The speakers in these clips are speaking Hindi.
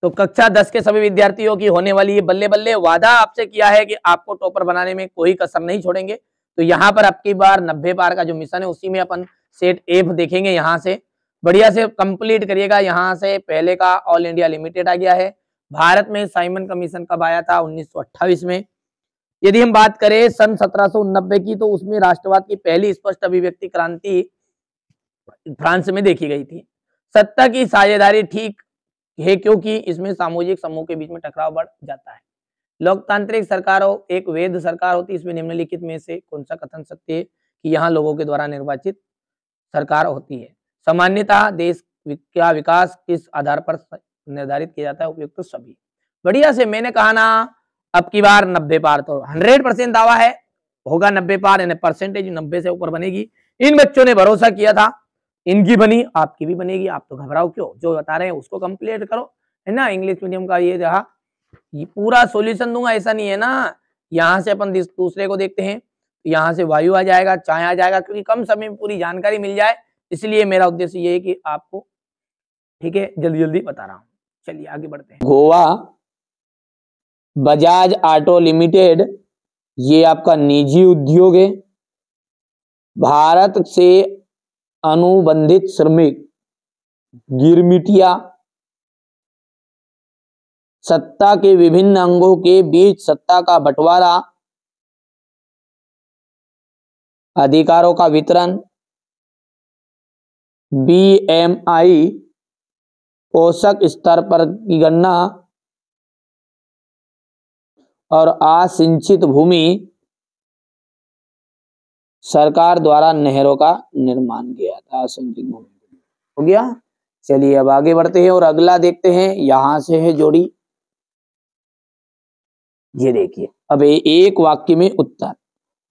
तो कक्षा 10 के सभी विद्यार्थियों की होने वाली ये बल्ले बल्ले, वादा आपसे किया है कि आपको टॉपर बनाने में कोई कसर नहीं छोड़ेंगे। तो यहाँ पर आपकी बार 90 पार का जो मिशन है उसी में अपन सेट एफ देखेंगे। यहाँ से बढ़िया से कंप्लीट करिएगा। यहाँ से पहले का ऑल इंडिया लिमिटेड आ गया है। भारत में साइमन कमीशन कब आया था? 1928 में। यदि हम बात करें सन 1789 की, तो उसमें राष्ट्रवाद की पहली स्पष्ट अभिव्यक्ति क्रांति फ्रांस में देखी गई थी। सत्ता की साझेदारी ठीक है क्योंकि इसमें सामूहिक समूह के बीच में टकराव बढ़ जाता है। लोकतांत्रिक सरकारों एक वैध सरकार होती है। इसमें निम्नलिखित में से कौन सा कथन सत्य है कि यहाँ लोगों के द्वारा निर्वाचित सरकार होती है? सामान्यतः देश का विकास किस आधार पर निर्धारित किया जाता है? उपयुक्त तो सभी। बढ़िया से मैंने कहा ना, अब की बार 90 पार, तो 100% दावा है होगा 90 पार, यानी परसेंटेज 90 से ऊपर बनेगी। इन बच्चों ने भरोसा किया था, इनकी बनी, आपकी भी बनेगी। आप तो घबराओ क्यों? जो बता रहे हैं उसको कंप्लीट करो, है ना। इंग्लिश मीडियम का ये रहा, ये पूरा सॉल्यूशन दूंगा ऐसा नहीं है ना। यहाँ से अपन दूसरे को देखते हैं, यहाँ से वायु आ जाएगा, चाय आ जाएगा, क्योंकि कम समय में पूरी जानकारी मिल जाए, इसलिए मेरा उद्देश्य ये है कि आपको, ठीक है, जल्दी जल्दी बता रहा हूँ। चलिए आगे बढ़ते हैं। गोवा बजाज ऑटो लिमिटेड ये आपका निजी उद्योग है। भारत से अनुबंधित श्रमिक गिरमिटिया सत्ता के विभिन्न अंगों के बीच सत्ता का बंटवारा, अधिकारों का वितरण, बीएमआई पोषक स्तर पर की गणना और असिंचित भूमि सरकार द्वारा नहरों का निर्माण किया था। असिंचित भूमि हो गया। चलिए अब आगे बढ़ते हैं और अगला देखते हैं। यहां से है जोड़ी, ये देखिए। अब एक वाक्य में उत्तर।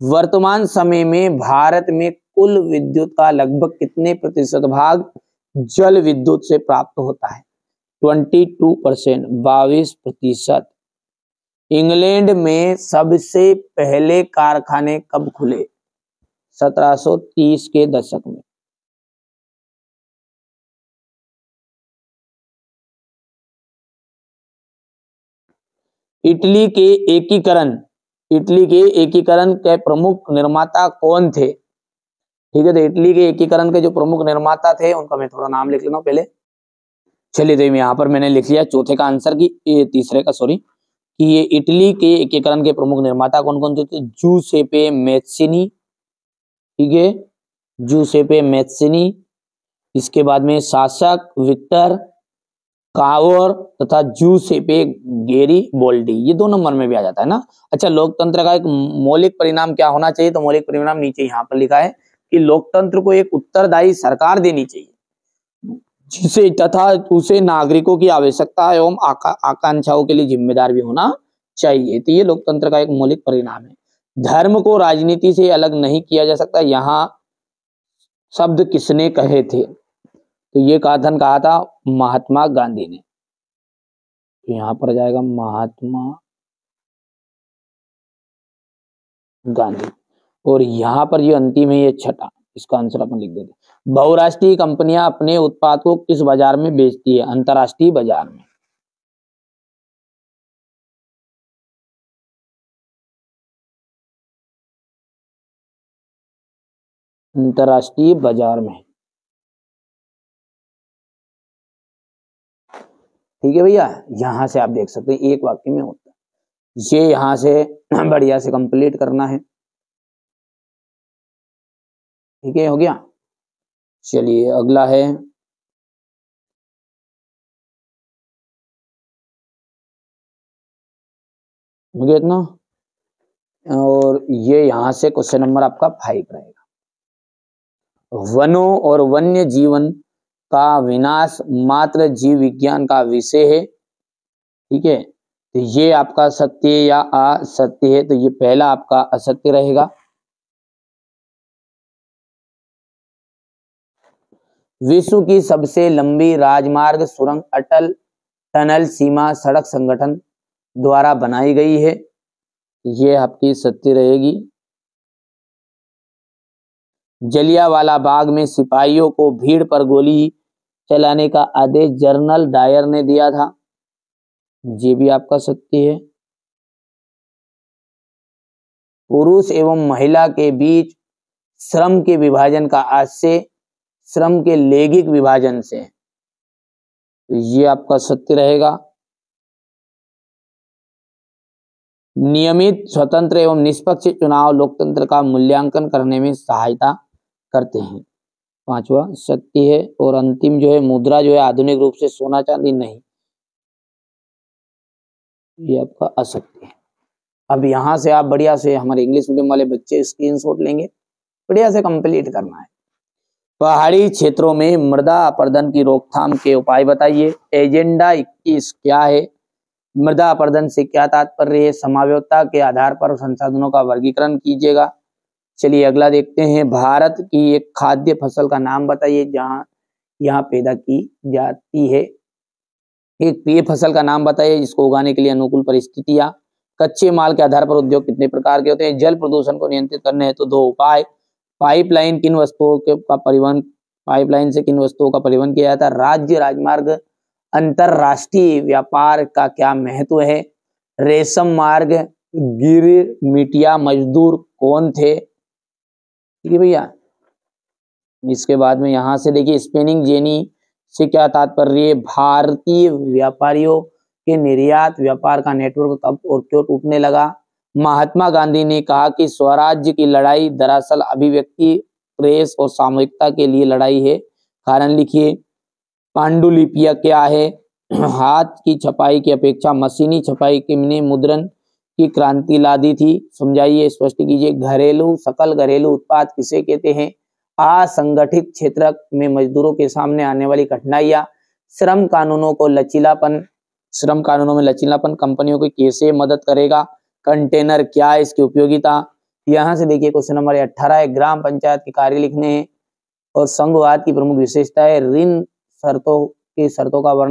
वर्तमान समय में भारत में कुल विद्युत का लगभग कितने प्रतिशत भाग जल विद्युत से प्राप्त होता है? 22%, 22%। इंग्लैंड में सबसे पहले कारखाने कब खुले? 1730 के दशक में। इटली के एकीकरण के प्रमुख निर्माता कौन थे? ठीक है, तो इटली के एकीकरण के जो प्रमुख निर्माता थे उनका मैं थोड़ा नाम लिख लेता हूं पहले। चलिए, तो यहाँ पर मैंने लिख लिया चौथे का आंसर की, ये तीसरे का सॉरी, कि ये इटली के एकीकरण के प्रमुख निर्माता कौन कौन थे? जूसेपे मैत्सिनी, ठीक है, जूसेपे मैत्सिनी। इसके बाद में शासक विक्टर कावर तथा जूसेपे गेरिबोल्डी, ये 2 नंबर में भी आ जाता है ना। अच्छा, लोकतंत्र का एक मौलिक परिणाम क्या होना चाहिए? तो मौलिक परिणाम नीचे यहाँ पर लिखा है कि लोकतंत्र को एक उत्तरदायी सरकार देनी चाहिए जिसे तथा उसे नागरिकों की आवश्यकता एवं आकांक्षाओं के लिए जिम्मेदार भी होना चाहिए। तो ये लोकतंत्र का एक मौलिक परिणाम है। धर्म को राजनीति से अलग नहीं किया जा सकता, यहाँ शब्द किसने कहे थे? तो ये कथन कहा था महात्मा गांधी ने। तो यहां पर जाएगा महात्मा गांधी। और यहां पर ये अंतिम है, ये छठा, इसका आंसर अपन लिख देते। बहुराष्ट्रीय कंपनियां अपने उत्पाद को किस बाजार में बेचती है? अंतरराष्ट्रीय बाजार में। अंतरराष्ट्रीय बाजार में, ठीक है भैया। यहां से आप देख सकते हैं एक वाक्य में होता है। ये यहां से बढ़िया से कंप्लीट करना है, ठीक है, हो गया। चलिए अगला है, हो गया इतना। और ये यहां से क्वेश्चन नंबर आपका 5 रहेगा। वनों और वन्य जीवन का विनाश मात्र जीव विज्ञान का विषय है, ठीक है। तो ये आपका सत्य या असत्य है? तो ये पहला आपका असत्य रहेगा। विश्व की सबसे लंबी राजमार्ग सुरंग अटल टनल सीमा सड़क संगठन द्वारा बनाई गई है, ये आपकी सत्य रहेगी। जलियांवाला बाग में सिपाहियों को भीड़ पर गोली चलाने का आदेश जनरल डायर ने दिया था, ये भी आपका सत्य है। पुरुष एवं महिला के बीच श्रम के विभाजन का आशय श्रम के लैंगिक विभाजन से, तो ये आपका सत्य रहेगा। नियमित, स्वतंत्र एवं निष्पक्ष चुनाव लोकतंत्र का मूल्यांकन करने में सहायता करते हैं, पांचवा सत्य है। और अंतिम जो है, मुद्रा जो है आधुनिक रूप से सोना चांदी नहीं, ये आपका असत्य है। अब यहाँ से आप बढ़िया से, हमारे इंग्लिश मीडियम वाले बच्चे स्क्रीनशॉट लेंगे, बढ़िया से कंप्लीट करना है। पहाड़ी क्षेत्रों में मृदा अपरदन की रोकथाम के उपाय बताइए। एजेंडा 21 क्या है? मृदा अपरदन से क्या तात्पर्य है? समावयवता के आधार पर संसाधनों का वर्गीकरण कीजिएगा। चलिए अगला देखते हैं। भारत की एक खाद्य फसल का नाम बताइए जहां यहाँ पैदा की जाती है। एक प्रिय फसल का नाम बताइए जिसको उगाने के लिए अनुकूल परिस्थितियां। कच्चे माल के आधार पर उद्योग कितने प्रकार के होते हैं? जल प्रदूषण को नियंत्रित करने हेतु 2 उपाय। पाइपलाइन किन वस्तुओं का परिवहन, पाइपलाइन से किन वस्तुओं का परिवहन किया जाता है? राज्य राजमार्ग अंतरराष्ट्रीय व्यापार का क्या महत्व है? रेशम मार्ग गिरमिटिया मजदूर कौन थे? ठीक है भैया। इसके बाद में यहाँ से देखिए, स्पिनिंग जेनी से क्या तात्पर्य? भारतीय व्यापारियों के निर्यात व्यापार का नेटवर्क कब और क्यों टूटने लगा? महात्मा गांधी ने कहा कि स्वराज्य की लड़ाई दरअसल अभिव्यक्ति, प्रेस और सामूहिकता के लिए लड़ाई है। कारण लिखिए। पांडुलिपियां क्या है? हाथ की छपाई की अपेक्षा मशीनी छपाई के ने मुद्रण की क्रांति ला दी थी। समझाइए, स्पष्ट कीजिए। घरेलू, सकल घरेलू उत्पाद किसे कहते हैं? असंगठित क्षेत्र में मजदूरों के सामने आने वाली कठिनाइयां। श्रम कानूनों को लचीलापन, श्रम कानूनों में लचीलापन कंपनियों को कैसे मदद करेगा? कंटेनर क्या है, इसकी उपयोगिता? यहाँ से देखिए क्वेश्चन नंबर 18 है। ग्राम पंचायत के कार्य लिखने हैं और संघवाद की प्रमुख विशेषता है। ऋण शर्तों की शर्तों का वर्णन